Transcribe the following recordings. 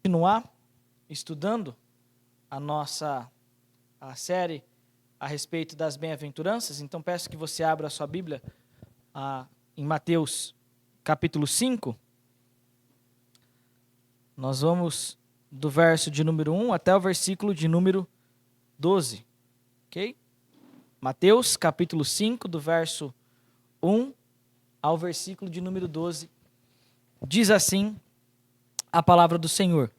Continuar estudando a série a respeito das bem-aventuranças. Então peço que você abra a sua Bíblia em Mateus capítulo 5. Nós vamos do verso de número 1 até o versículo de número 12, ok? Mateus capítulo 5, do verso 1 ao versículo de número 12, diz assim a palavra do Senhor.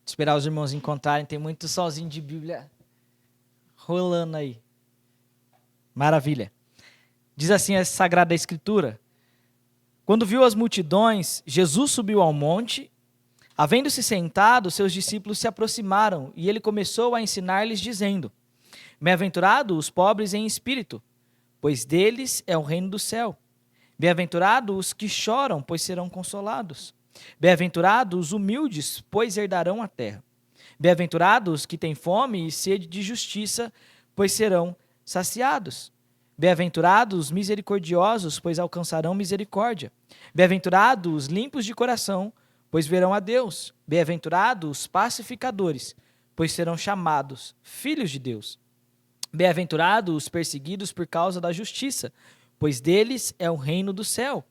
Esperar os irmãos encontrarem, tem muito solzinho de Bíblia rolando aí. Maravilha. Diz assim a Sagrada Escritura: quando viu as multidões, Jesus subiu ao monte. Havendo-se sentado, seus discípulos se aproximaram, e ele começou a ensinar-lhes, dizendo: Bem-aventurados os pobres em espírito, pois deles é o reino do céu. Bem-aventurados os que choram, pois serão consolados. Bem-aventurados os humildes, pois herdarão a terra. Bem-aventurados os que têm fome e sede de justiça, pois serão saciados. Bem-aventurados os misericordiosos, pois alcançarão misericórdia. Bem-aventurados os limpos de coração, pois verão a Deus. Bem-aventurados os pacificadores, pois serão chamados filhos de Deus. Bem-aventurados os perseguidos por causa da justiça, pois deles é o reino do céu.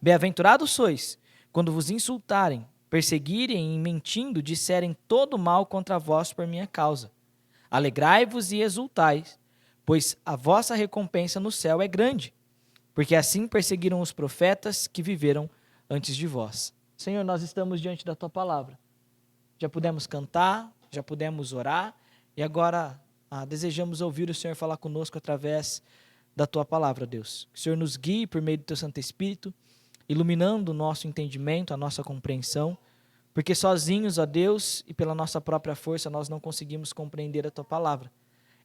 Bem-aventurados sois, quando vos insultarem, perseguirem e mentindo disserem todo mal contra vós por minha causa. Alegrai-vos e exultai, pois a vossa recompensa no céu é grande, porque assim perseguiram os profetas que viveram antes de vós. Senhor, nós estamos diante da Tua palavra. Já pudemos cantar, já pudemos orar, e agora desejamos ouvir o Senhor falar conosco através da Tua palavra, Deus. Que o Senhor nos guie por meio do Teu Santo Espírito, iluminando o nosso entendimento, a nossa compreensão, porque sozinhos, ó Deus, e pela nossa própria força, nós não conseguimos compreender a Tua palavra.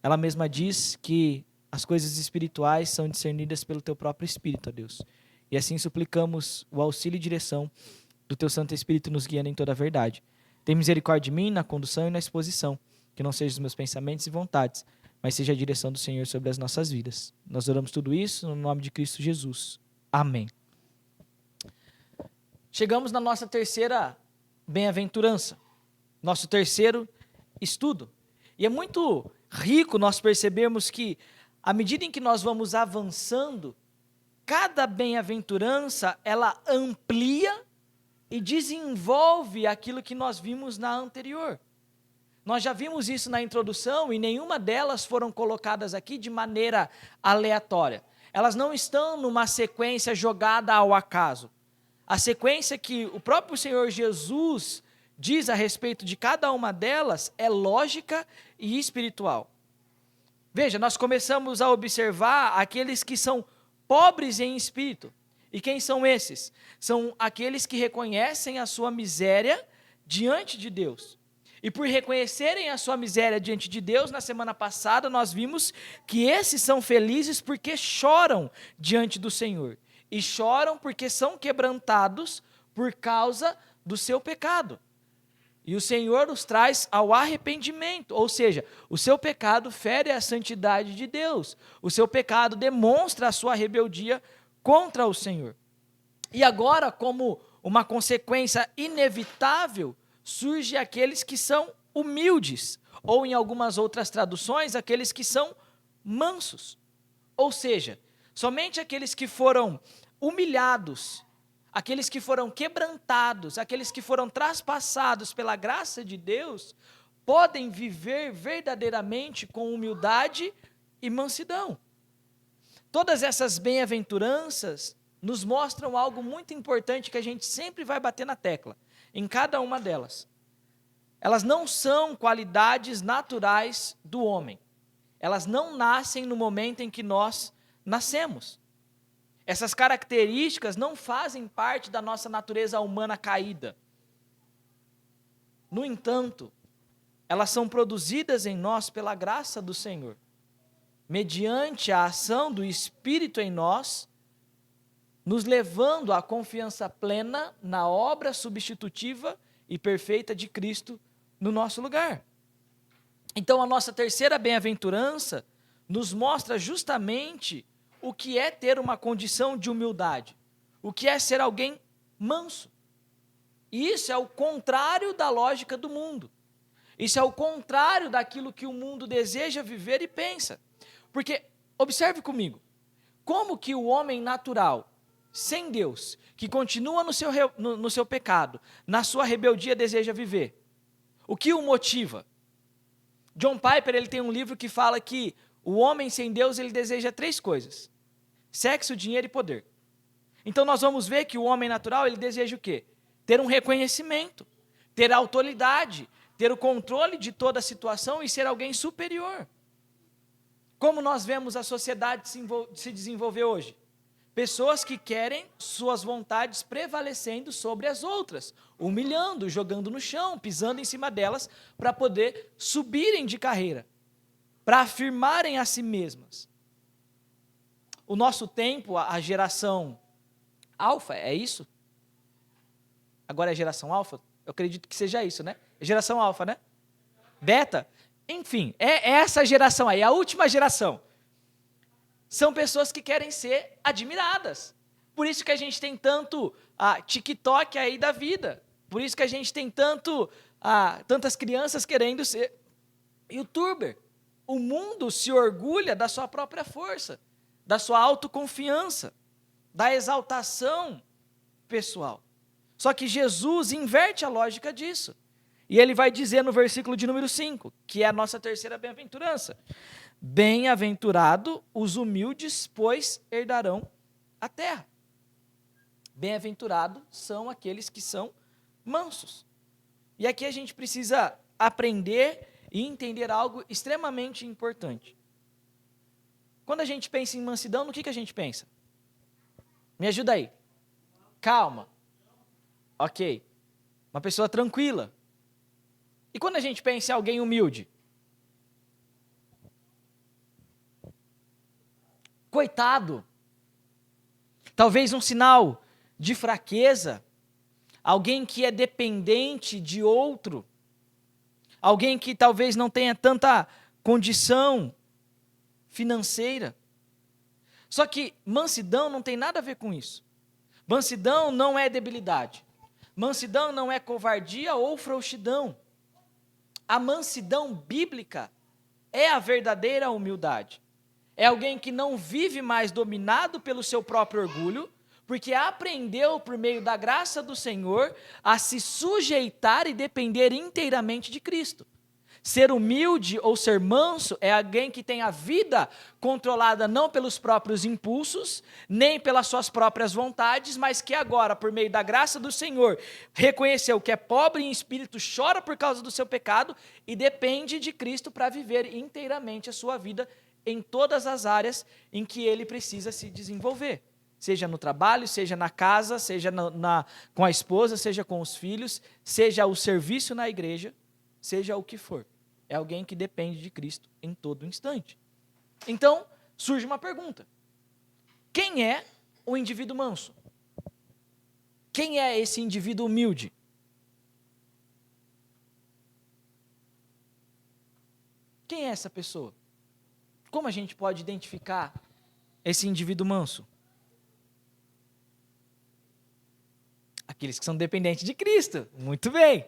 Ela mesma diz que as coisas espirituais são discernidas pelo Teu próprio Espírito, ó Deus. E assim suplicamos o auxílio e direção do Teu Santo Espírito nos guiando em toda a verdade. Tem misericórdia de mim na condução e na exposição, que não sejam os meus pensamentos e vontades, mas seja a direção do Senhor sobre as nossas vidas. Nós oramos tudo isso no nome de Cristo Jesus. Amém. Chegamos na nossa terceira bem-aventurança, nosso terceiro estudo. E é muito rico nós percebermos que, à medida em que nós vamos avançando, cada bem-aventurança, ela amplia e desenvolve aquilo que nós vimos na anterior. Nós já vimos isso na introdução e nenhuma delas foram colocadas aqui de maneira aleatória. Elas não estão numa sequência jogada ao acaso. A sequência que o próprio Senhor Jesus diz a respeito de cada uma delas é lógica e espiritual. Veja, nós começamos a observar aqueles que são pobres em espírito. E quem são esses? São aqueles que reconhecem a sua miséria diante de Deus. E por reconhecerem a sua miséria diante de Deus, na semana passada nós vimos que esses são felizes porque choram diante do Senhor. E choram porque são quebrantados por causa do seu pecado. E o Senhor os traz ao arrependimento, ou seja, o seu pecado fere a santidade de Deus. O seu pecado demonstra a sua rebeldia contra o Senhor. E agora, como uma consequência inevitável, surge aqueles que são humildes, ou em algumas outras traduções, aqueles que são mansos. Ou seja, somente aqueles que foram humilhados, aqueles que foram quebrantados, aqueles que foram traspassados pela graça de Deus, podem viver verdadeiramente com humildade e mansidão. Todas essas bem-aventuranças nos mostram algo muito importante que a gente sempre vai bater na tecla, em cada uma delas. Elas não são qualidades naturais do homem. Elas não nascem no momento em que nós nascemos. Essas características não fazem parte da nossa natureza humana caída. No entanto, elas são produzidas em nós pela graça do Senhor, mediante a ação do Espírito em nós, nos levando à confiança plena na obra substitutiva e perfeita de Cristo no nosso lugar. Então, a nossa terceira bem-aventurança nos mostra justamente o que é ter uma condição de humildade, o que é ser alguém manso. E isso é o contrário da lógica do mundo. Isso é o contrário daquilo que o mundo deseja viver e pensa. Porque, observe comigo, como que o homem natural, sem Deus, que continua no seu pecado, na sua rebeldia, deseja viver? O que o motiva? John Piper, ele tem um livro que fala que o homem sem Deus, ele deseja 3 coisas: sexo, dinheiro e poder. Então nós vamos ver que o homem natural, ele deseja o quê? Ter um reconhecimento, ter autoridade, ter o controle de toda a situação e ser alguém superior. Como nós vemos a sociedade se desenvolver hoje? Pessoas que querem suas vontades prevalecendo sobre as outras, humilhando, jogando no chão, pisando em cima delas, para poder subirem de carreira, para afirmarem a si mesmas. O nosso tempo, a geração alfa, é isso? Agora é geração alfa? Eu acredito que seja isso, né? É geração alfa, né? Beta? Enfim, é essa geração aí, a última geração. São pessoas que querem ser admiradas. Por isso que a gente tem tanto TikTok aí da vida. Por isso que a gente tem tantas crianças querendo ser youtuber. O mundo se orgulha da sua própria força, da sua autoconfiança, da exaltação pessoal. Só que Jesus inverte a lógica disso. E ele vai dizer no versículo de número 5, que é a nossa terceira bem-aventurança: bem-aventurado os humildes, pois herdarão a terra. Bem-aventurados são aqueles que são mansos. E aqui a gente precisa aprender e entender algo extremamente importante. Quando a gente pensa em mansidão, no que a gente pensa? Me ajuda aí. Calma. Ok. Uma pessoa tranquila. E quando a gente pensa em alguém humilde? Coitado. Talvez um sinal de fraqueza. Alguém que é dependente de outro. Alguém que talvez não tenha tanta condição financeira. Só que mansidão não tem nada a ver com isso. Mansidão não é debilidade. Mansidão não é covardia ou frouxidão. A mansidão bíblica é a verdadeira humildade. É alguém que não vive mais dominado pelo seu próprio orgulho, porque aprendeu por meio da graça do Senhor a se sujeitar e depender inteiramente de Cristo. Ser humilde ou ser manso é alguém que tem a vida controlada não pelos próprios impulsos, nem pelas suas próprias vontades, mas que agora, por meio da graça do Senhor, reconheceu que é pobre em espírito, chora por causa do seu pecado e depende de Cristo para viver inteiramente a sua vida em todas as áreas em que ele precisa se desenvolver. Seja no trabalho, seja na casa, seja com a esposa, seja com os filhos, seja o serviço na igreja, seja o que for. É alguém que depende de Cristo em todo instante. Então, surge uma pergunta. Quem é o indivíduo manso? Quem é esse indivíduo humilde? Quem é essa pessoa? Como a gente pode identificar esse indivíduo manso? Aqueles que são dependentes de Cristo. Muito bem.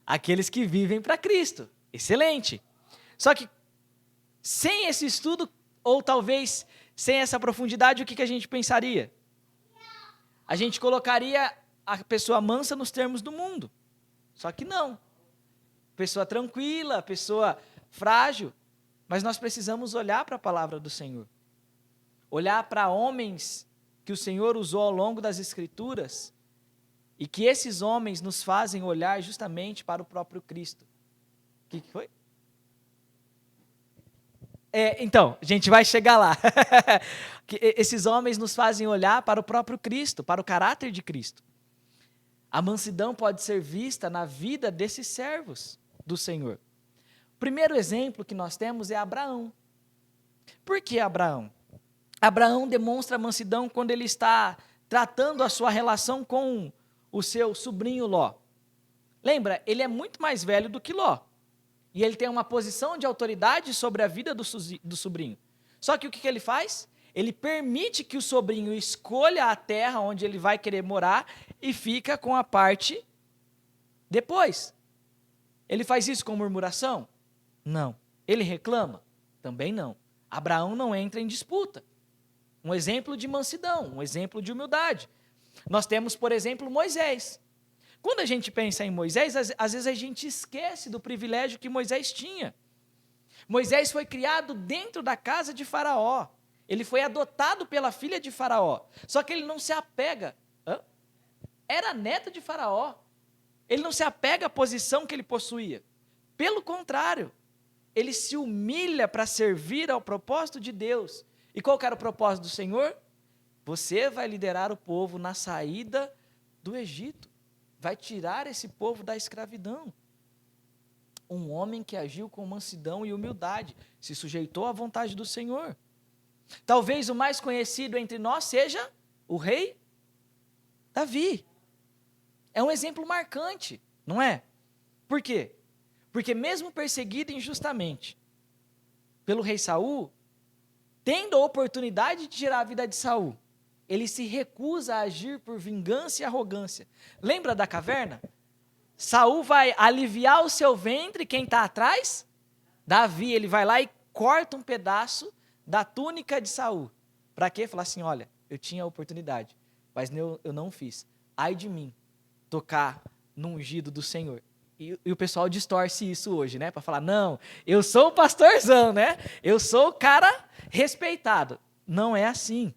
Aqueles que vivem para Cristo. Excelente. Só que sem esse estudo, ou talvez sem essa profundidade, o que a gente pensaria? A gente colocaria a pessoa mansa nos termos do mundo. Só que não. Pessoa tranquila, pessoa frágil. Mas nós precisamos olhar para a palavra do Senhor. Olhar para homens que o Senhor usou ao longo das Escrituras e que esses homens nos fazem olhar justamente para o próprio Cristo. O que foi? Então, a gente vai chegar lá. Esses homens nos fazem olhar para o próprio Cristo, para o caráter de Cristo. A mansidão pode ser vista na vida desses servos do Senhor. O primeiro exemplo que nós temos é Abraão. Por que Abraão? Abraão demonstra mansidão quando ele está tratando a sua relação com o seu sobrinho Ló. Lembra, ele é muito mais velho do que Ló. E ele tem uma posição de autoridade sobre a vida do sobrinho. Só que o que ele faz? Ele permite que o sobrinho escolha a terra onde ele vai querer morar e fica com a parte depois. Ele faz isso com murmuração? Não. Ele reclama? Também não. Abraão não entra em disputa. Um exemplo de mansidão, um exemplo de humildade. Nós temos, por exemplo, Moisés. Quando a gente pensa em Moisés, às vezes a gente esquece do privilégio que Moisés tinha. Moisés foi criado dentro da casa de Faraó. Ele foi adotado pela filha de Faraó. Só que ele não se apega. Era neto de Faraó. Ele não se apega à posição que ele possuía. Pelo contrário, ele se humilha para servir ao propósito de Deus. E qual que era o propósito do Senhor? Você vai liderar o povo na saída do Egito. Vai tirar esse povo da escravidão. Um homem que agiu com mansidão e humildade, se sujeitou à vontade do Senhor. Talvez o mais conhecido entre nós seja o rei Davi. É um exemplo marcante, não é? Por quê? Porque mesmo perseguido injustamente pelo rei Saul, tendo a oportunidade de tirar a vida de Saul, ele se recusa a agir por vingança e arrogância. Lembra da caverna? Saul vai aliviar o seu ventre, quem está atrás? Davi, ele vai lá e corta um pedaço da túnica de Saul. Para quê? Falar assim, olha, eu tinha a oportunidade, mas eu não fiz. Ai de mim, tocar no ungido do Senhor. E o pessoal distorce isso hoje, né? Para falar, não, eu sou o pastorzão, né? Eu sou o cara respeitado. Não é assim.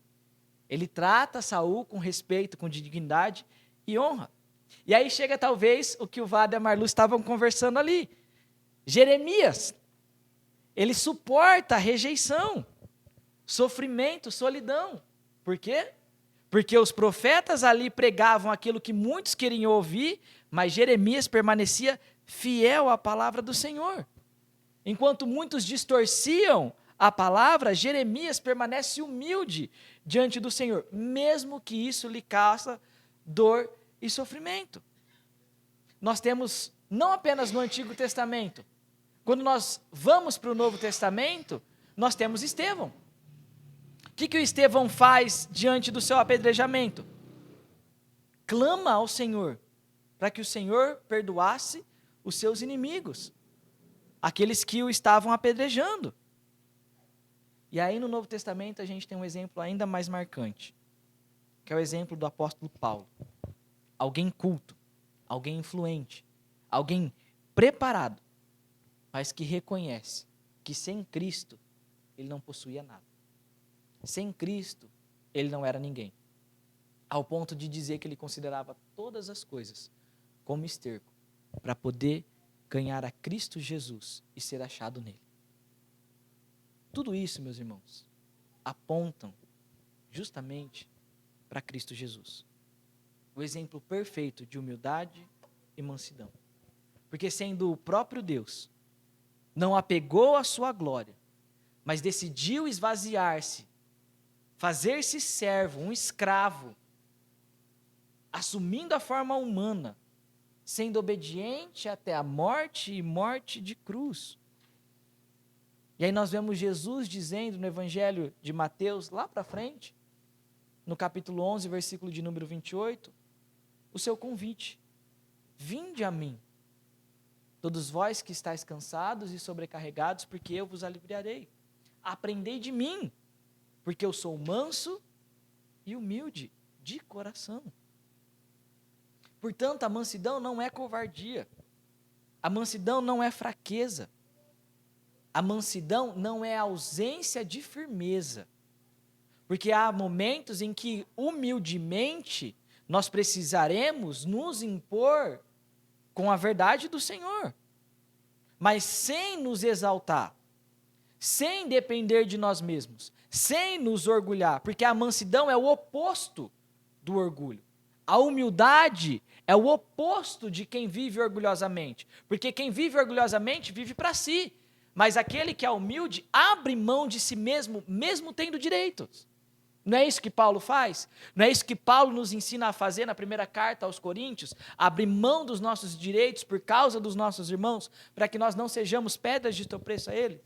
Ele trata Saul com respeito, com dignidade e honra. E aí chega talvez o que o Vado e a Marlu estavam conversando ali. Jeremias, ele suporta a rejeição, sofrimento, solidão. Por quê? Porque os profetas ali pregavam aquilo que muitos queriam ouvir, mas Jeremias permanecia fiel à palavra do Senhor. Enquanto muitos distorciam a palavra, Jeremias permanece humilde diante do Senhor, mesmo que isso lhe causa dor e sofrimento. Nós temos, não apenas no Antigo Testamento, quando nós vamos para o Novo Testamento, nós temos Estevão. O que o Estevão faz diante do seu apedrejamento? Clama ao Senhor, para que o Senhor perdoasse os seus inimigos, aqueles que o estavam apedrejando. E aí no Novo Testamento a gente tem um exemplo ainda mais marcante, que é o exemplo do apóstolo Paulo. Alguém culto, alguém influente, alguém preparado, mas que reconhece que sem Cristo ele não possuía nada. Sem Cristo ele não era ninguém. Ao ponto de dizer que ele considerava todas as coisas como esterco para poder ganhar a Cristo Jesus e ser achado nele. Tudo isso, meus irmãos, apontam justamente para Cristo Jesus. O exemplo perfeito de humildade e mansidão. Porque sendo o próprio Deus, não apegou à sua glória, mas decidiu esvaziar-se, fazer-se servo, um escravo, assumindo a forma humana, sendo obediente até a morte e morte de cruz. E aí nós vemos Jesus dizendo no Evangelho de Mateus, lá para frente, no capítulo 11, versículo de número 28, o seu convite. Vinde a mim, todos vós que estáis cansados e sobrecarregados, porque eu vos aliviarei. Aprendei de mim, porque eu sou manso e humilde de coração. Portanto, a mansidão não é covardia. A mansidão não é fraqueza. A mansidão não é ausência de firmeza. Porque há momentos em que, humildemente, nós precisaremos nos impor com a verdade do Senhor. Mas sem nos exaltar, sem depender de nós mesmos, sem nos orgulhar. Porque a mansidão é o oposto do orgulho. A humildade é o oposto de quem vive orgulhosamente. Porque quem vive orgulhosamente vive para si. Mas aquele que é humilde abre mão de si mesmo, mesmo tendo direitos. Não é isso que Paulo faz? Não é isso que Paulo nos ensina a fazer na primeira carta aos Coríntios? Abrir mão dos nossos direitos por causa dos nossos irmãos, para que nós não sejamos pedras de tropeço a eles?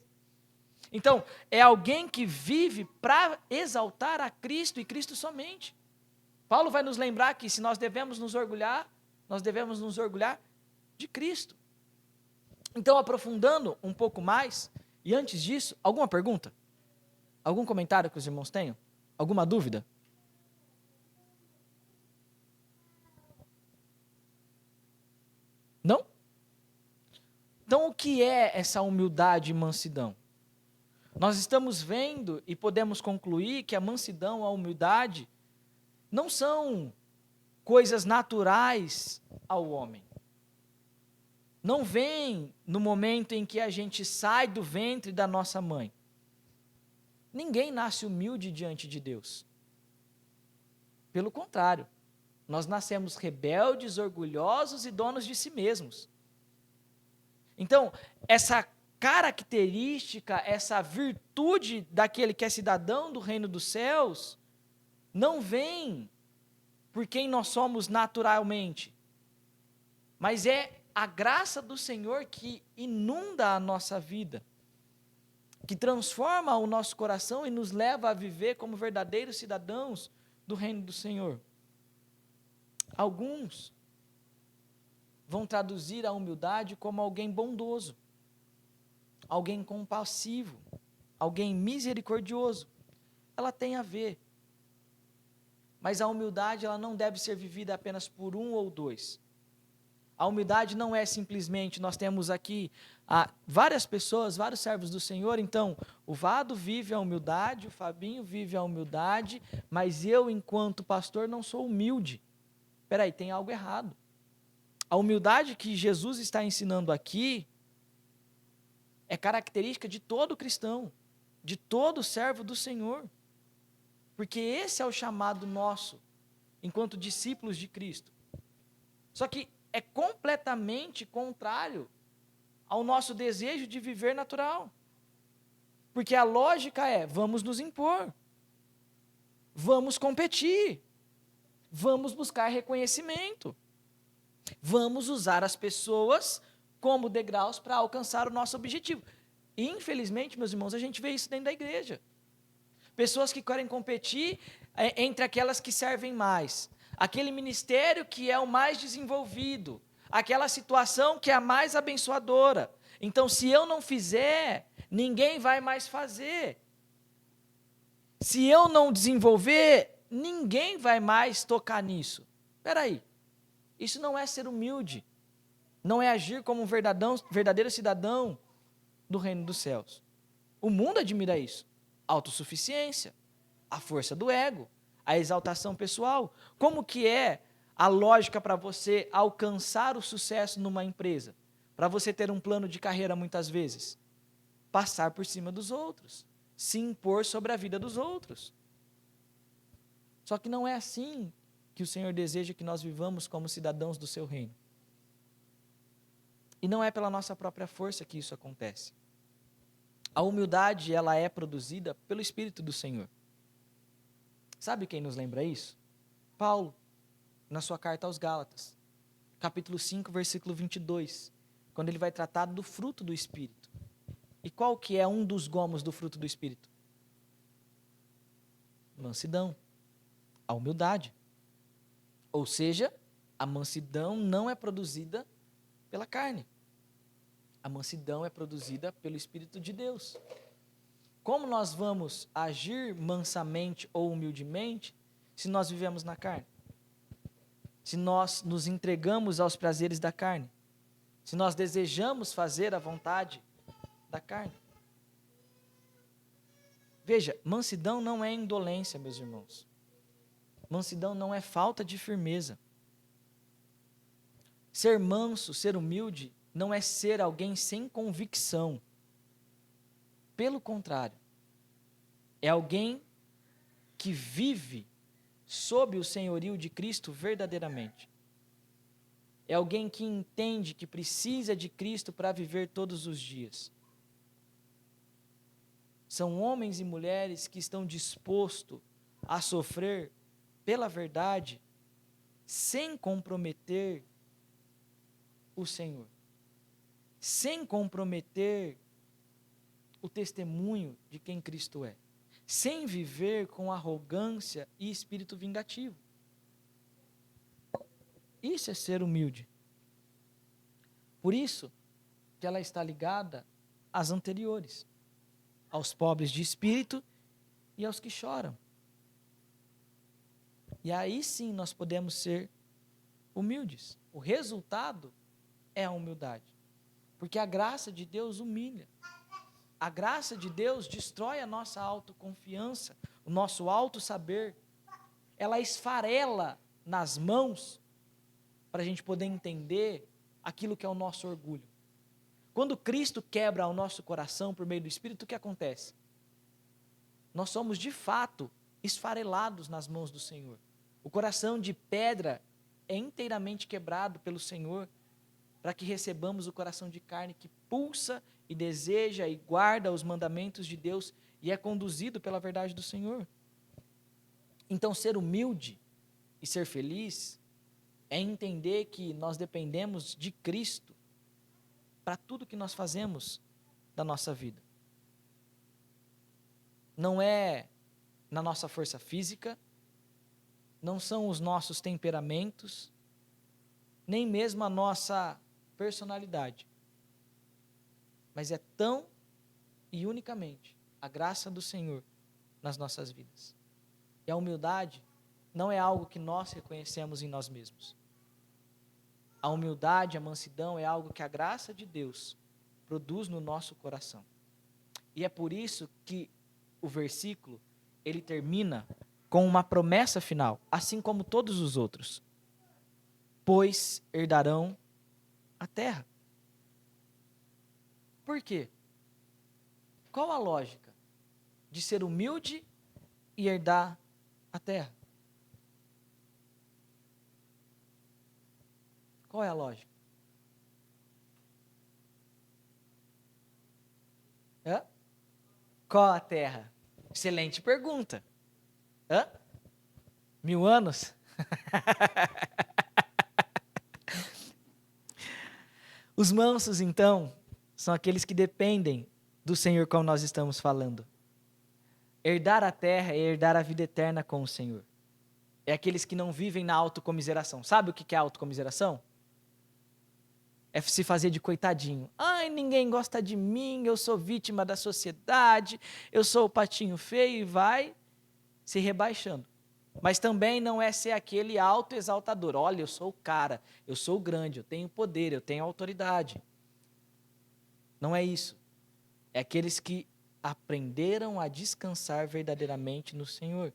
Então, é alguém que vive para exaltar a Cristo e Cristo somente. Paulo vai nos lembrar que se nós devemos nos orgulhar de Cristo. Então, aprofundando um pouco mais, e antes disso, alguma pergunta? Algum comentário que os irmãos tenham? Alguma dúvida? Não? Então, o que é essa humildade e mansidão? Nós estamos vendo e podemos concluir que a mansidão, a humildade, não são coisas naturais ao homem. Não vem no momento em que a gente sai do ventre da nossa mãe. Ninguém nasce humilde diante de Deus. Pelo contrário, nós nascemos rebeldes, orgulhosos e donos de si mesmos. Então, essa característica, essa virtude daquele que é cidadão do reino dos céus, não vem por quem nós somos naturalmente, mas é a graça do Senhor que inunda a nossa vida, que transforma o nosso coração e nos leva a viver como verdadeiros cidadãos do reino do Senhor. Alguns vão traduzir a humildade como alguém bondoso, alguém compassivo, alguém misericordioso. Ela tem a ver. Mas a humildade, ela não deve ser vivida apenas por um ou dois. A humildade não é simplesmente, nós temos aqui várias pessoas, vários servos do Senhor, então o Vado vive a humildade, o Fabinho vive a humildade, mas eu, enquanto pastor, não sou humilde. Espera aí, tem algo errado. A humildade que Jesus está ensinando aqui é característica de todo cristão, de todo servo do Senhor. Porque esse é o chamado nosso, enquanto discípulos de Cristo. Só que é completamente contrário ao nosso desejo de viver natural. Porque a lógica é, vamos nos impor, vamos competir, vamos buscar reconhecimento, vamos usar as pessoas como degraus para alcançar o nosso objetivo. E, infelizmente, meus irmãos, a gente vê isso dentro da igreja. Pessoas que querem competir entre aquelas que servem mais. Aquele ministério que é o mais desenvolvido. Aquela situação que é a mais abençoadora. Então, se eu não fizer, ninguém vai mais fazer. Se eu não desenvolver, ninguém vai mais tocar nisso. Espera aí. Isso não é ser humilde. Não é agir como um verdadeiro cidadão do reino dos céus. O mundo admira isso. Autossuficiência, a força do ego, a exaltação pessoal. Como que é a lógica para você alcançar o sucesso numa empresa? Para você ter um plano de carreira muitas vezes? Passar por cima dos outros, se impor sobre a vida dos outros. Só que não é assim que o Senhor deseja que nós vivamos como cidadãos do seu reino. E não é pela nossa própria força que isso acontece. A humildade, ela é produzida pelo Espírito do Senhor. Sabe quem nos lembra isso? Paulo, na sua carta aos Gálatas, capítulo 5, versículo 22, quando ele vai tratar do fruto do Espírito. E qual que é um dos gomos do fruto do Espírito? Mansidão, a humildade. Ou seja, a mansidão não é produzida pela carne. A mansidão é produzida pelo Espírito de Deus. Como nós vamos agir mansamente ou humildemente se nós vivemos na carne? Se nós nos entregamos aos prazeres da carne? Se nós desejamos fazer a vontade da carne? Veja, mansidão não é indolência, meus irmãos. Mansidão não é falta de firmeza. Ser manso, ser humilde, não é ser alguém sem convicção. Pelo contrário, é alguém que vive sob o senhorio de Cristo verdadeiramente. É alguém que entende que precisa de Cristo para viver todos os dias. São homens e mulheres que estão dispostos a sofrer pela verdade, sem comprometer o Senhor. Sem comprometer o testemunho de quem Cristo é, sem viver com arrogância e espírito vingativo. Isso é ser humilde. Por isso que ela está ligada às anteriores, aos pobres de espírito e aos que choram. E aí sim nós podemos ser humildes. O resultado é a humildade. Porque a graça de Deus humilha. A graça de Deus destrói a nossa autoconfiança, o nosso auto-saber. Ela esfarela nas mãos para a gente poder entender aquilo que é o nosso orgulho. Quando Cristo quebra o nosso coração por meio do Espírito, o que acontece? Nós somos de fato esfarelados nas mãos do Senhor. O coração de pedra é inteiramente quebrado pelo Senhor, para que recebamos o coração de carne que pulsa e deseja e guarda os mandamentos de Deus e é conduzido pela verdade do Senhor. Então, ser humilde e ser feliz é entender que nós dependemos de Cristo para tudo que nós fazemos da nossa vida. Não é na nossa força física, não são os nossos temperamentos, nem mesmo a nossa personalidade, mas é tão e unicamente a graça do Senhor nas nossas vidas. E a humildade não é algo que nós reconhecemos em nós mesmos. A humildade, a mansidão é algo que a graça de Deus produz no nosso coração. E é por isso que o versículo, ele termina com uma promessa final, assim como todos os outros. Pois herdarão a terra. Por quê? Qual a lógica de ser humilde e herdar a terra? Qual é a lógica? Hã? Qual a terra? Excelente pergunta. Hã? 1000 anos? Os mansos, então, são aqueles que dependem do Senhor, como nós estamos falando. Herdar a terra é herdar a vida eterna com o Senhor. É aqueles que não vivem na autocomiseração. Sabe o que é autocomiseração? É se fazer de coitadinho. Ai, ninguém gosta de mim, eu sou vítima da sociedade, eu sou o patinho feio, e vai se rebaixando. Mas também não é ser aquele autoexaltador. Olha, eu sou o cara, eu sou o grande, eu tenho poder, eu tenho autoridade. Não é isso. É aqueles que aprenderam a descansar verdadeiramente no Senhor.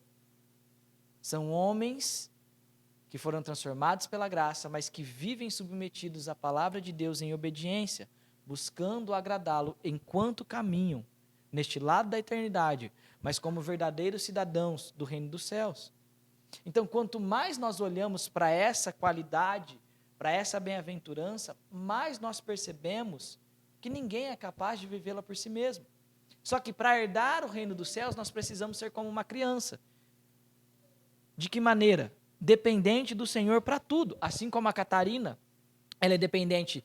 São homens que foram transformados pela graça, mas que vivem submetidos à palavra de Deus em obediência, buscando agradá-lo enquanto caminham neste lado da eternidade, mas como verdadeiros cidadãos do reino dos céus. Então, quanto mais nós olhamos para essa qualidade, para essa bem-aventurança, mais nós percebemos que ninguém é capaz de vivê-la por si mesmo. Só que para herdar o reino dos céus, nós precisamos ser como uma criança. De que maneira? Dependente do Senhor para tudo. Assim como a Catarina, ela é dependente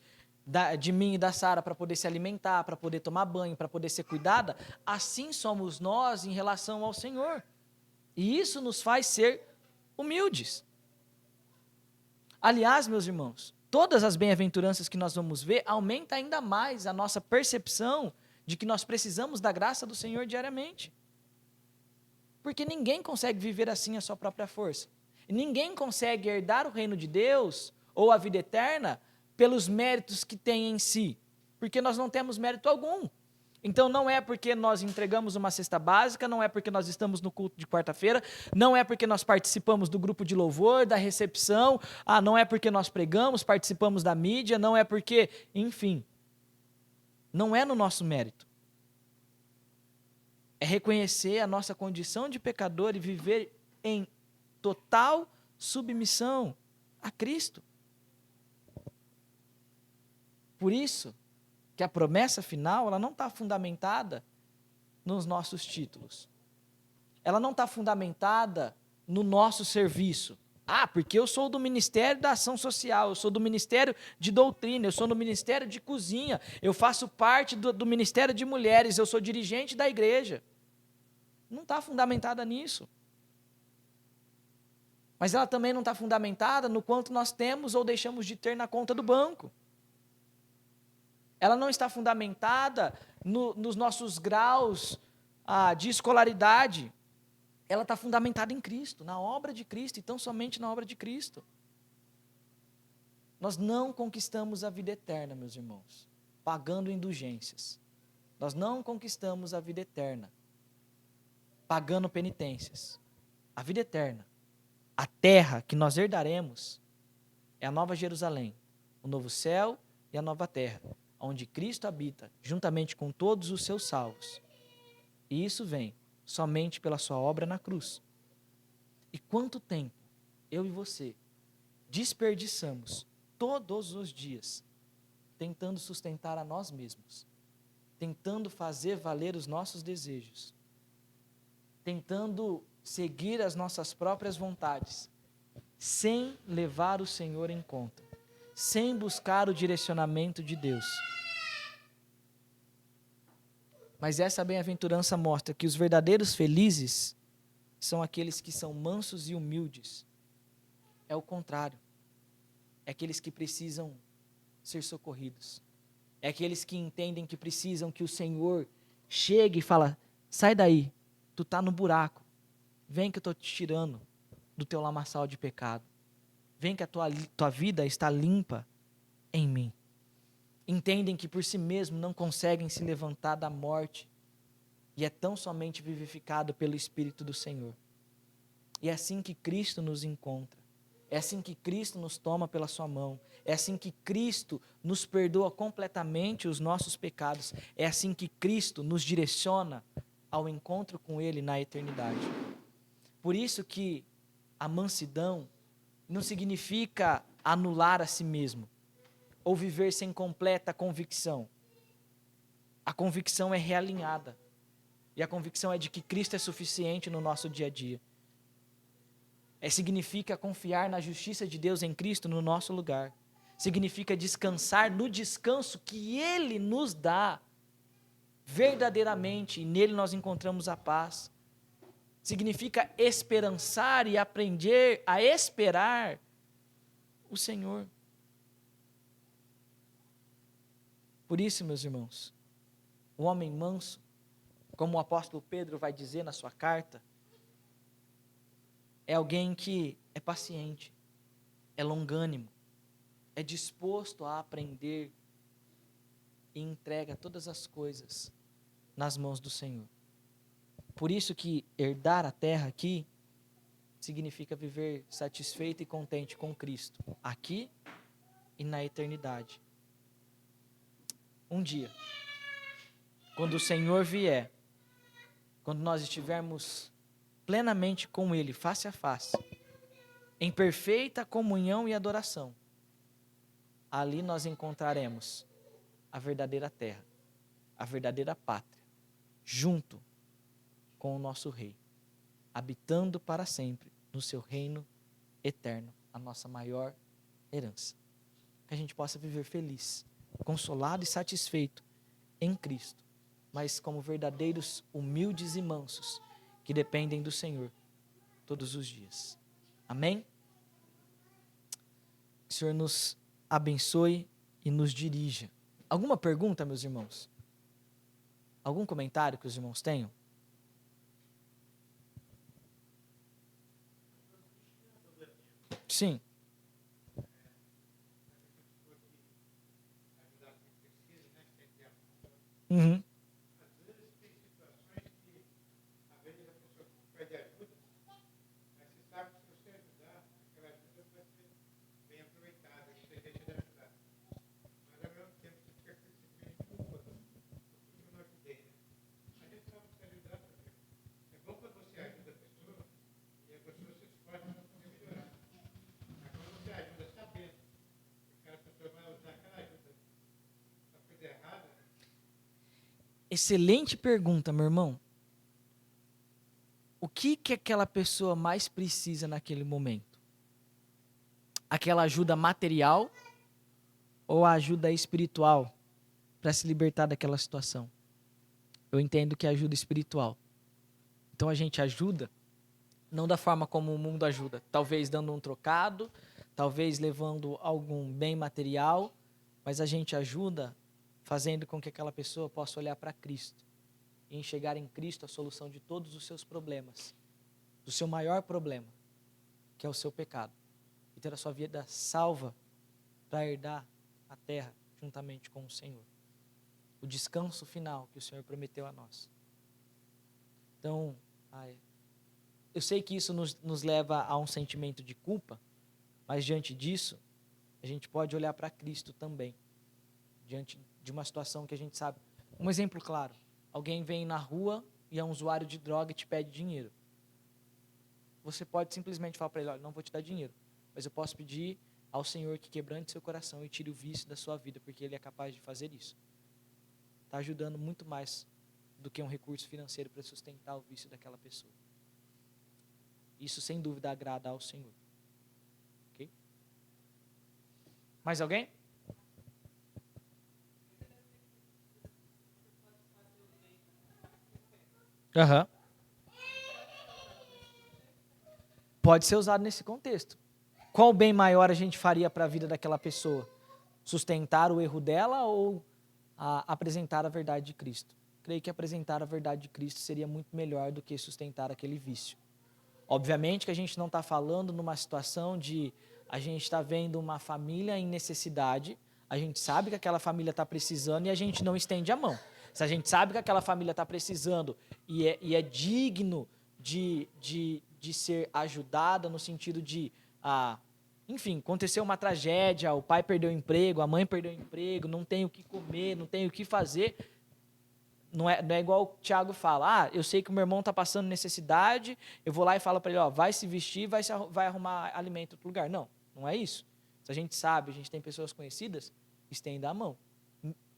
de mim e da Sara para poder se alimentar, para poder tomar banho, para poder ser cuidada, assim somos nós em relação ao Senhor. E isso nos faz ser humildes. Aliás, meus irmãos, todas as bem-aventuranças que nós vamos ver aumenta ainda mais a nossa percepção de que nós precisamos da graça do Senhor diariamente. Porque ninguém consegue viver assim a sua própria força. E ninguém consegue herdar o reino de Deus ou a vida eterna pelos méritos que tem em si. Porque nós não temos mérito algum. Então não é porque nós entregamos uma cesta básica, não é porque nós estamos no culto de quarta-feira, não é porque nós participamos do grupo de louvor, da recepção, não é porque nós pregamos, participamos da mídia, não é porque, enfim, não é no nosso mérito. É reconhecer a nossa condição de pecador e viver em total submissão a Cristo. Por isso que a promessa final, ela não está fundamentada nos nossos títulos. Ela não está fundamentada no nosso serviço. Ah, porque eu sou do Ministério da Ação Social, eu sou do Ministério de Doutrina, eu sou do Ministério de Cozinha, eu faço parte do Ministério de Mulheres, eu sou dirigente da igreja. Não está fundamentada nisso. Mas ela também não está fundamentada no quanto nós temos ou deixamos de ter na conta do banco. Ela não está fundamentada nos nossos graus de escolaridade. Ela está fundamentada em Cristo, na obra de Cristo, e tão somente na obra de Cristo. Nós não conquistamos a vida eterna, meus irmãos, pagando indulgências. Nós não conquistamos a vida eterna, pagando penitências. A vida eterna, a terra que nós herdaremos, é a Nova Jerusalém, o novo céu e a nova terra, onde Cristo habita, juntamente com todos os seus salvos. E isso vem somente pela sua obra na cruz. E quanto tempo eu e você desperdiçamos todos os dias tentando sustentar a nós mesmos, tentando fazer valer os nossos desejos, tentando seguir as nossas próprias vontades, sem levar o Senhor em conta, sem buscar o direcionamento de Deus. Mas essa bem-aventurança mostra que os verdadeiros felizes são aqueles que são mansos e humildes. É o contrário. É aqueles que precisam ser socorridos. É aqueles que entendem que precisam que o Senhor chegue e fala: sai daí, tu está no buraco. Vem que eu estou te tirando do teu lamaçal de pecado. Vem que a tua vida está limpa em mim. Entendem que por si mesmos não conseguem se levantar da morte e é tão somente vivificado pelo Espírito do Senhor. E é assim que Cristo nos encontra. É assim que Cristo nos toma pela sua mão. É assim que Cristo nos perdoa completamente os nossos pecados. É assim que Cristo nos direciona ao encontro com Ele na eternidade. Por isso que a mansidão não significa anular a si mesmo ou viver sem completa convicção. A convicção é realinhada. E a convicção é de que Cristo é suficiente no nosso dia a dia. Significa confiar na justiça de Deus em Cristo no nosso lugar. Significa descansar no descanso que Ele nos dá verdadeiramente, e nele nós encontramos a paz. Significa esperançar e aprender a esperar o Senhor. Por isso, meus irmãos, o homem manso, como o apóstolo Pedro vai dizer na sua carta, é alguém que é paciente, é longânimo, é disposto a aprender e entrega todas as coisas nas mãos do Senhor. Por isso que herdar a terra aqui significa viver satisfeito e contente com Cristo, aqui e na eternidade. Um dia, quando o Senhor vier, quando nós estivermos plenamente com Ele, face a face, em perfeita comunhão e adoração, ali nós encontraremos a verdadeira terra, a verdadeira pátria, junto com o nosso Rei, habitando para sempre no seu reino eterno, a nossa maior herança. Que a gente possa viver feliz, consolado e satisfeito em Cristo, mas como verdadeiros humildes e mansos, que dependem do Senhor todos os dias. Amém? Que o Senhor nos abençoe e nos dirija. Alguma pergunta, meus irmãos? Algum comentário que os irmãos tenham? Sim. Uhum. Excelente pergunta, meu irmão. O que aquela pessoa mais precisa naquele momento? aquela ajuda material ou a ajuda espiritual para se libertar daquela situação? Eu entendo que é ajuda espiritual. Então a gente ajuda não da forma como o mundo ajuda, talvez dando um trocado, talvez levando algum bem material, mas a gente ajuda fazendo com que aquela pessoa possa olhar para Cristo e enxergar em Cristo a solução de todos os seus problemas, do seu maior problema, que é o seu pecado, e ter a sua vida salva para herdar a terra juntamente com o Senhor. O descanso final que o Senhor prometeu a nós. Então, eu sei que isso nos leva a um sentimento de culpa, mas diante disso, a gente pode olhar para Cristo também, diante de uma situação que a gente sabe. Um exemplo claro, alguém vem na rua e é um usuário de droga e te pede dinheiro. Você pode simplesmente falar para ele, olha, não vou te dar dinheiro, mas eu posso pedir ao Senhor que quebrante seu coração e tire o vício da sua vida, porque Ele é capaz de fazer isso. Está ajudando muito mais do que um recurso financeiro para sustentar o vício daquela pessoa. Isso, sem dúvida, agrada ao Senhor. Ok? Mais alguém? Aham. Pode ser usado nesse contexto. Qual bem maior a gente faria para a vida daquela pessoa? Sustentar o erro dela ou apresentar a verdade de Cristo? Creio que apresentar a verdade de Cristo seria muito melhor do que sustentar aquele vício. Obviamente que a gente não está falando numa situação de a gente está vendo uma família em necessidade, a gente sabe que aquela família está precisando e a gente não estende a mão. Se a gente sabe que aquela família está precisando e é digno de ser ajudada no sentido de, enfim, aconteceu uma tragédia, o pai perdeu o emprego, a mãe perdeu o emprego, não tem o que comer, não tem o que fazer. Não é igual o Tiago fala, eu sei que o meu irmão está passando necessidade, eu vou lá e falo para ele, vai se vestir, vai arrumar alimento em outro lugar. Não, não é isso. Se a gente sabe, a gente tem pessoas conhecidas, estenda a mão.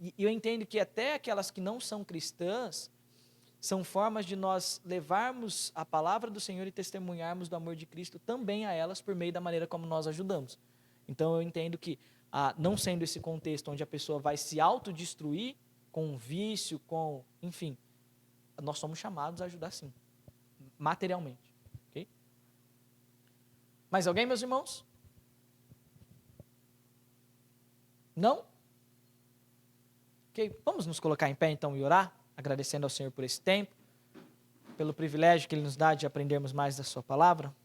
E eu entendo que até aquelas que não são cristãs, são formas de nós levarmos a palavra do Senhor e testemunharmos do amor de Cristo também a elas por meio da maneira como nós ajudamos. Então eu entendo que, não sendo esse contexto onde a pessoa vai se autodestruir, com um vício, enfim, nós somos chamados a ajudar sim, materialmente. Okay? Mais alguém, meus irmãos? Não? Ok, vamos nos colocar em pé então e orar, agradecendo ao Senhor por esse tempo, pelo privilégio que Ele nos dá de aprendermos mais da sua palavra.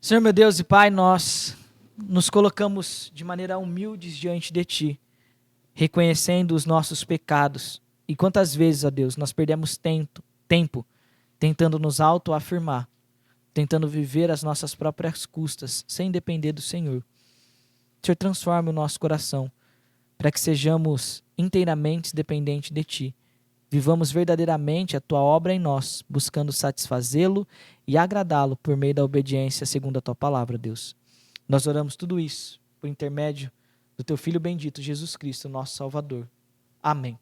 Senhor meu Deus e Pai, nós nos colocamos de maneira humilde diante de Ti, reconhecendo os nossos pecados. E quantas vezes, ó Deus, nós perdemos tempo tentando nos autoafirmar, tentando viver as nossas próprias custas, sem depender do Senhor. Senhor, transforme o nosso coração, para que sejamos inteiramente dependentes de Ti. Vivamos verdadeiramente a Tua obra em nós, buscando satisfazê-lo e agradá-lo por meio da obediência segundo a Tua palavra, Deus. Nós oramos tudo isso por intermédio do Teu Filho bendito, Jesus Cristo, nosso Salvador. Amém.